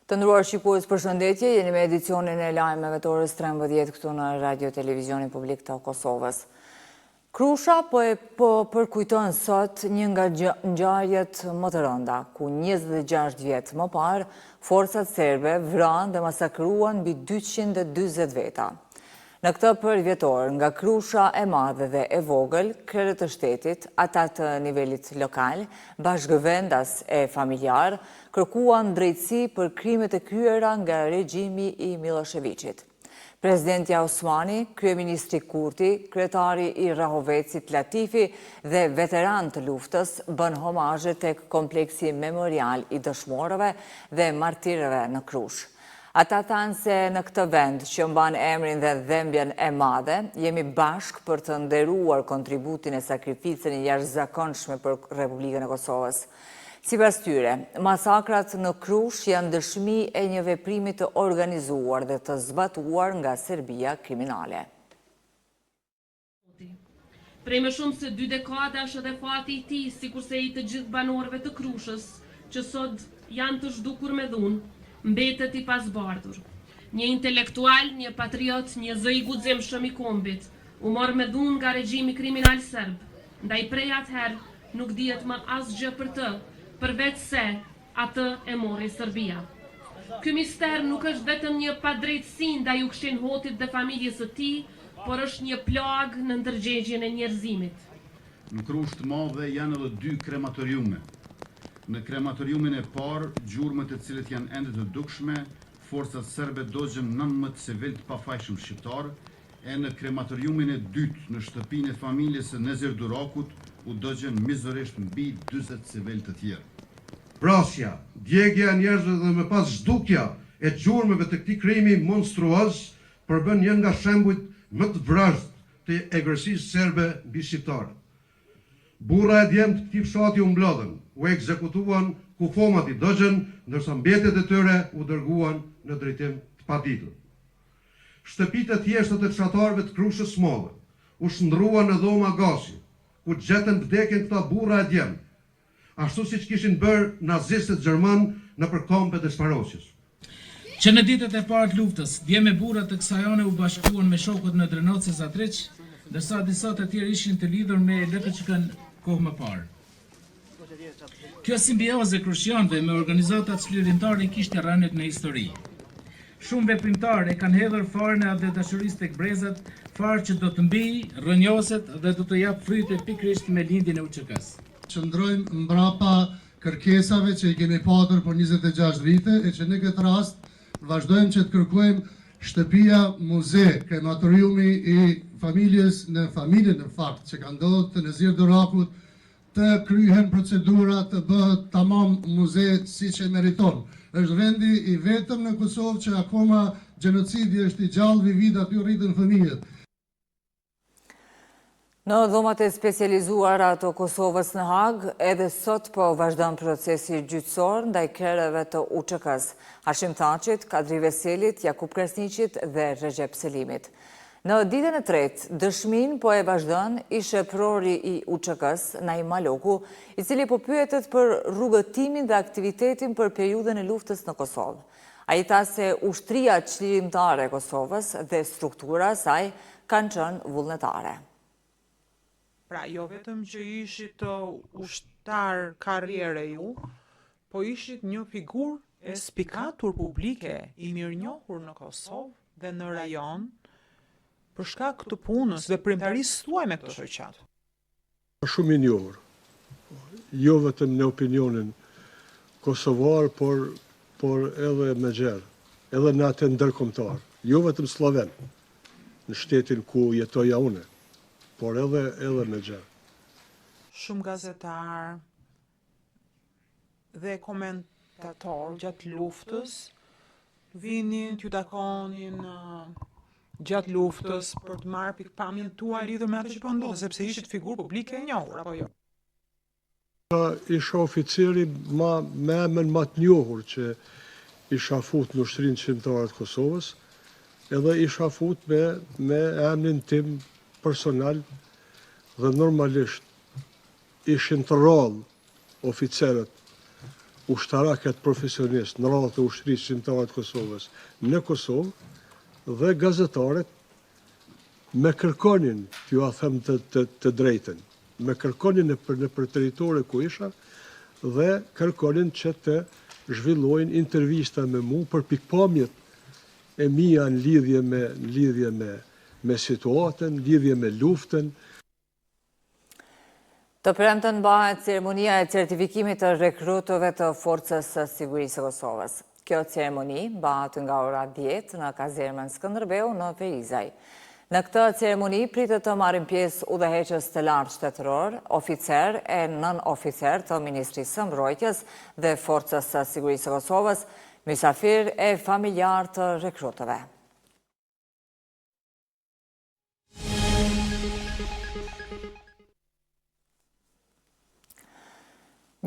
Të ndruar shikues, përshëndetje, jeni me edicionin e lajmeve të orës 13 këtu në Radio Televizionin Publik të Kosovës. Krusha po përkujton sot një nga ngjarjet më të rënda, ku 26 vjet më parë, forcat serbe vranë dhe masakruan mbi 240 veta. Në këtë përvjetor, nga Krusha e madhe dhe e vogël, krerët të shtetit, ata të nivelit lokal, bashkëvendas e familjar, kërkuan drejtësi për krimet e kryera nga regjimi i Miloševićit. Presidenti Osmani, kryeministri Kurti, kryetari i Rahovecit Latifi dhe veteran të luftës bën homazhe tek kompleksi memorial i dëshmorëve dhe martirëve në Krushë. Ata thanë se në këtë vend që mban emrin dhe dhembjen e madhe, jemi bashk për të nderuar kontributin e sakrificën e jashtëzakonshme për Republikën e Kosovës. Sipas tyre, masakrat në Krushë janë dëshmi e një veprimi të organizuar dhe të zbatuar nga Serbia kriminale. Prej më shumë se 2 dekada është edhe fati i tij, sikurse i të gjithë banorëve të Krushës, që sot janë të zhdukur me dhunë, mbetet i pasbardhur. Një intelektual, një patriot, një zë i guximshëm i kombit, u mor me dhunë nga regjimi kriminal serb, ndaj prej atëherë nuk dihet më asgjë për të, përveç se atë e mori Serbia. Ky mister nuk është vetëm një padrejtësi ndaj Ukshtinhotit dhe familjes së tij, por është një plag në ndërgjegjen e njerëzimit. Në Krushë të madhe janë edhe 2 krematoriume. Në krematoriumin e parë, gjurmët e cilët janë ende të dukshme, forcat serbe dogjen 19 civil të pafajshëm shqiptar, e në krematoriumin e dytë, në shtëpinë e familjes së Nezir Durakut, u dogjen mizërisht mbi 40 civil të tjerë. Vrasja, djegja e njerëzve dhe më pas zhdukja e gjurmëve të këtij krimi monstruoz përbën një nga shembujt më të vrazhd të egërsisë serbe mbi shqiptarët. Burra e djemt këtij fshati u mblodhen, u ekzekutuan kufomat i dëgjën, ndërsa mbjetët e tyre u dërguan në drejtim të paditur. Shtëpitë e thjeshta të fshatarëve të Krushës së Madhe u shndruan në dhoma gasi, ku gjetën vdekjen këta burra e djemt, ashtu siç kishin bërë nazistët gjerman nëpër kombet e shparosjes. Që në ditët e parë të luftës, djemë e burra të kësaj ane u bashkuan me shokut në Drenoce Zatriç, ndërsa disa të tjerë ishin të lidhur me LKÇK-n kohë më parë. Kjo simbioze krushianëve me organizatat çlirimtare kishte rënë në histori. Shumë veprimtarë e kanë hedhur farën e atë dashurisë tek brezat, farë që do të mbijë, rrënjoset dhe do të jap fryte pikërisht me lindjen e UÇK-s. Qëndrojmë mbrapa kërkesave që i kemi patur për 26 vite e që në këtë rast vazhdojmë që të kërkojmë shtëpia muze, krematoriumi i familjes në familjen në fakt që ka ndodhur të Nezir Durakut, të kryhen procedura të bëhet tamam muze siç e meriton. Është vendi i vetëm në Kosovë që akoma gjenocidi është i gjallë, vivid aty rriten fëmijët. Në dhomat e specializuara të Kosovës në Hag, edhe sot po vazhdon procesi gjyqësor ndaj krerëve të UÇK-s, Hashim Thaçit, Kadri Veselit, Jakub Kresniqit dhe Recep Selimit. Në ditën e tretë, dëshmin po e vazhdon i sheprori i UÇK-s, Naim Maloku, i cili po pyetet për rrugëtimin dhe aktivitetin për periudhën e luftës në Kosovë. Ai tha se ushtria çlirimtare e Kosovës dhe struktura e saj kanë qenë vullnetare. Pra, jo vetëm që ishit ushtar karriere ju, po ishit një figurë e spikatur publike i mirënjohur në Kosovë dhe në rajon për shkak të punës dhe premtarisë tuaj me këtë shoqat. Shumë i njohur, jo vetëm në opinionin kosovar, por edhe me gjerë, edhe në atë ndërkombëtar, jo vetëm sloven, në shtetin ku jetoja une, por edhe me gjerë. Shumë gazetar dhe komentator gjatë luftës vinin, t'ju takonin gjatë luftës për të marrë pikpamjen tuaj lidhur me atë që po ndodhte, sepse ishit figurë publike e njohur, apo jo? Isha oficeri me emën më të njohur që isha fut në ushtrinë çlirimtare të Kosovës, edhe isha fut me emrin tim personal dhe normalisht ishin të rrallë oficerët ushtaraket profesionist në radhë të ushtrisë shqiptare të Kosovës në Kosovë dhe gazetarët me kërkonin, t'ju a them të drejten, me kërkonin në për territore ku isha dhe kërkonin që të zhvillojnë intervista me mu për pikpamjet e mia në lidhje me situatën, lidhje me luftën. Të premten bëhet ceremonia e certifikimit të rekrutëve të Forcës së Sigurisë së Kosovës. Kjo ceremoni bëhet nga ora 10 në kazermën Skënderbeu në Perizaj. Në këtë ceremoni pritet të marrin pjesë udhëheqës të lartë shtetëror, oficer e nën-oficer të Ministrisë së Mbrojtjes dhe Forcës së Sigurisë së Kosovës, mysafir e familjar të rekrutëve.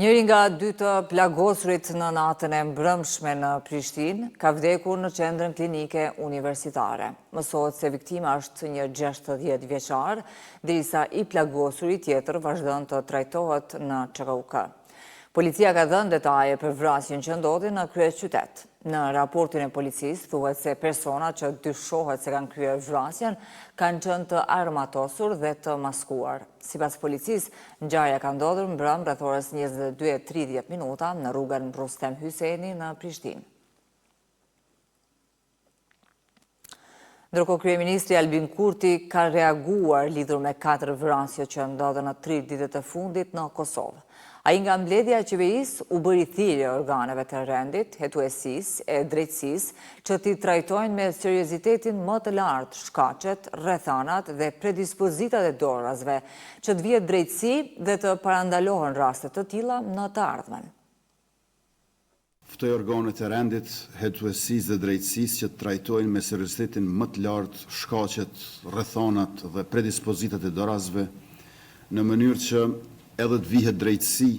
Njëri nga dy të plagosurit në natën e mbrëmshme në Prishtinë ka vdekur në qendrën klinike universitare. Mësohet se viktima është një 60 vjeçar, derisa i plagosuri tjetër vazhdon të trajtohet në ÇKUK. Policia ka dhënë detaje për vrasjen që ndodhi në kryeqytet. Në raportin e policisë thuhet se personat që dyshohet se kanë kryer vrasjen kanë qenë të armatosur dhe të maskuar. Sipas policisë, ngjarja ka ndodhur mbrëm rreth orës 22:30 në rrugën Rustem Hyseni në Prishtinë. Ndërkohë, kryeministri Albin Kurti ka reaguar lidhur me 4 vrasje që ndodhen në 3 ditët e fundit në Kosovë. Ai nga mbledhja e qeverisë u bëri thirrje organeve të rendit, hetuesisë e drejtësisë që t'i trajtojnë me seriozitetin më të lartë shkaqet, rrethanat dhe predispozitat e dorërazve, që të vihet drejtësi dhe të parandalohen raste të tilla në të ardhmen. Ftoj organet e rendit, hetuesisë dhe drejtësisë që të trajtojnë me seriozitetin më të lartë shkaqet, rrethanat dhe predispozitat e dorërazve në mënyrë që edhe të vihet drejtësi,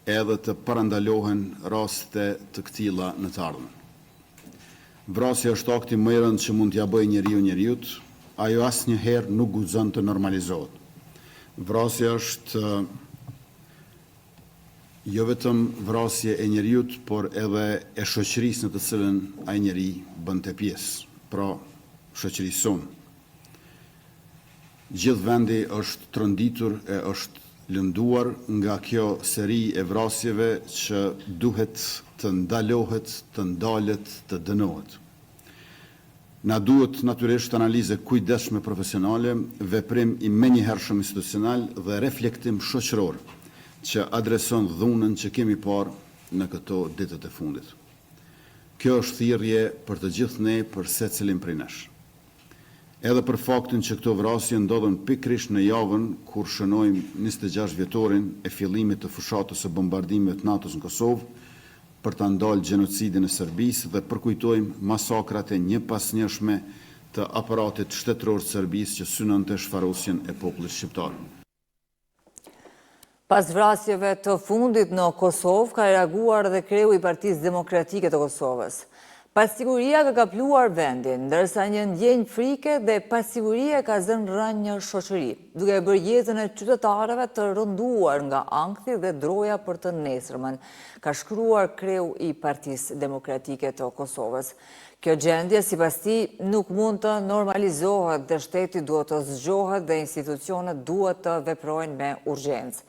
edhe të parandalohen raste të këtilla në të ardhmen. Vrasja është akti më i rëndë që mund t'ja bëjë njeriut, ajo asnjëherë nuk guxon të normalizohet. Vrasja është jo vetëm vrasje e njeriut, por edhe e shoqërisë në të cilën ai njeri bënte pjesë, pra shoqërisë sonë. Gjithë vendi është tronditur e është lënduar nga kjo seri e vrasjeve që duhet të ndalohet, të ndalet, të dënohet. Na duhet natyrisht analizë kujdesshme profesionale, veprim i menjëhershëm institucional dhe reflektim shoqëror që adreson dhunën që kemi parë në këto ditët e fundit. Kjo është thirrje për të gjithë ne, për secilin prej nesh. Edhe për faktin që këto vrasje ndodhen pikërisht në javën kur shënojmë 26 vjetorin e fillimit të fushatës së bombardimeve të NATO-s në Kosovë për ta ndalë gjenocidin e Serbisë dhe përkujtojmë masakrat e njëpasnjëshme të aparatit shtetëror të Serbisë që synonte shfarosjen e popullit shqiptar. Pas vrasjeve të fundit në Kosovë ka reaguar dhe kreu i Partisë Demokratike të Kosovës. Pasiguria ka kapluar vendin, ndërsa një ndjenjë frike dhe pasiguria ka zënë rënë një shoqëri, duke bërë jetën e qytetarëve të rënduar nga ankthi dhe droja për të nesërmen, ka shkruar kreu i Partisë Demokratike të Kosovës. Kjo gjendje, sipas tij, nuk mund të normalizohet dhe shteti duhet të zgjohet dhe institucionet duhet të veprojnë me urgjencë.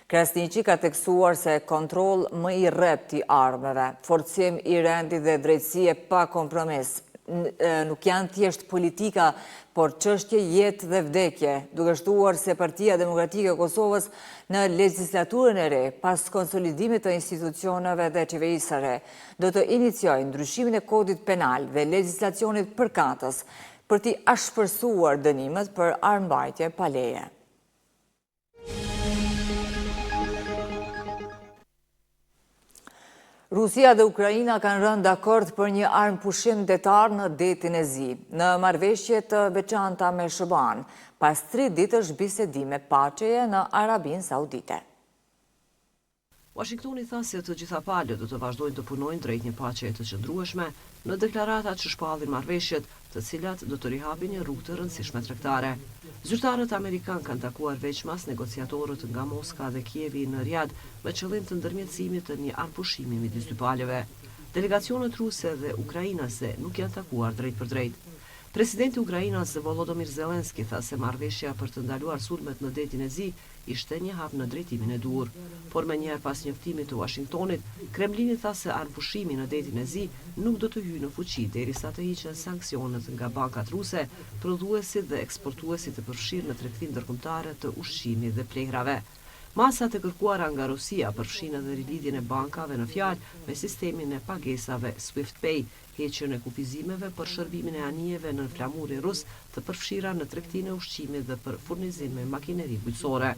Krasniqi ka teksuar se kontroll më i rrept i armëve, forcim i rendit dhe drejtësie pa kompromis nuk janë thjesht politika, por çështje jetë dhe vdekje, duke shtuar se Partia Demokratike e Kosovës në legjislaturën e re, pas konsolidimit të institucioneve dhe qeverisë së re, do të iniciojë ndryshimin e kodit penal dhe legjislacionit përkatës për t'i ashpërsuar dënimet për armbajtje pa leje. Rusia dhe Ukraina kanë rënë dakord për një armpushim detar në detin e Zi, në marrëveshje të veçanta me SHBA-n, pas 3 ditësh bisedime paqeje në Arabinë Saudite. Washingtoni tha se të gjitha palët do të vazhdojnë të punojnë drejt një paqeje të qëndrueshme në deklarata që shpallin marrëveshjet, të cilat do të rihapin një rrugë të rëndësishme tregtare. Zyrtarët amerikan kanë takuar veçmas negociatorët nga Moska dhe Kievi në Riyadh me qëllim të ndërmjetësimit të një anëpushimi midis dy palëve. Delegacionet ruse dhe ukrainase nuk janë takuar drejt për drejt. Presidenti i Ukrainës Volodymyr Zelensky tha se marrëveshja për të ndaluar sulmet në detin e Zi ishte një hap në drejtimin e duhur, por menjëherë pas njoftimit të Washingtonit, Kremlini tha se anëpushimi në detin e Zi nuk do të hyjë në fuqi derisa të hiqen sanksionet nga bankat ruse, prodhuesit dhe eksportuesit të përfshirë në tregtinë ndërkombëtare të ushqimit dhe plehrave. Masat e kërkuara nga Rusia përfshin edhe rilidhjen e bankave në fjalë me sistemin e pagesave Swift Pay, heqjen e kufizimeve për shërbimin e anijeve në flamuri rus të përfshira në tregtinë e ushqimit dhe për furnizim me makineri bujqësore.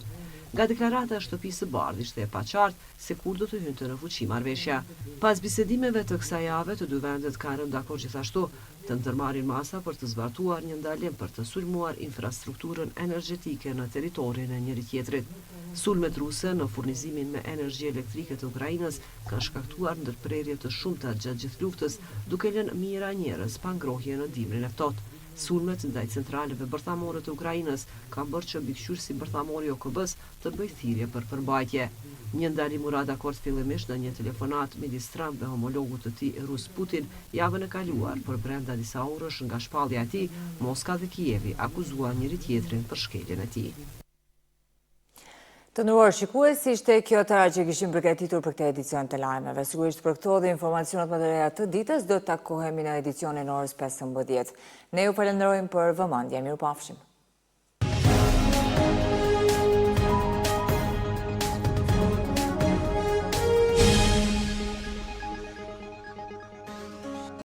Nga deklarata e Shtëpisë së Bardhë ishte e paqartë se kur do të hynte në fuqi marrëveshja. Pas bisedimeve të kësaj jave, të dy vendet kanë rënë dakord gjithashtu të ndërmarrin masa për të zbartuar një ndalim për të sulmuar infrastrukturën energjetike në territorin e njëri tjetrit. Sulmet ruse në furnizimin me energji elektrike të Ukrainës kanë shkaktuar ndërprerje të shumta gjatë gjithë luftës, duke lënë mijëra njerëz pa ngrohje në dimrin e ftohtë. Sulmet ndaj centraleve bërthamore të Ukrainës kanë bërë që mbikëqyrësi bërthamor i OKB-s të bëjë thirrje për përmbajtje. Një ndalim u ra dakord fillimisht në një telefonat midis Trump dhe homologut të tij rus Putin javën e kaluar, por brenda disa orësh nga shpallja e tij, Moska dhe Kijevi akuzuan njëri tjetrin për shkeljen e tij. Të nderuar shikuesi, ishte kjo tëra që kishim përgatitur për këtë edicion të lajmeve. Sigurisht për këto dhe informacionet më të reja të ditës do të takohemi në edicionin orës 15. Ne ju falenderojmë për vëmendje. Mirupafshim.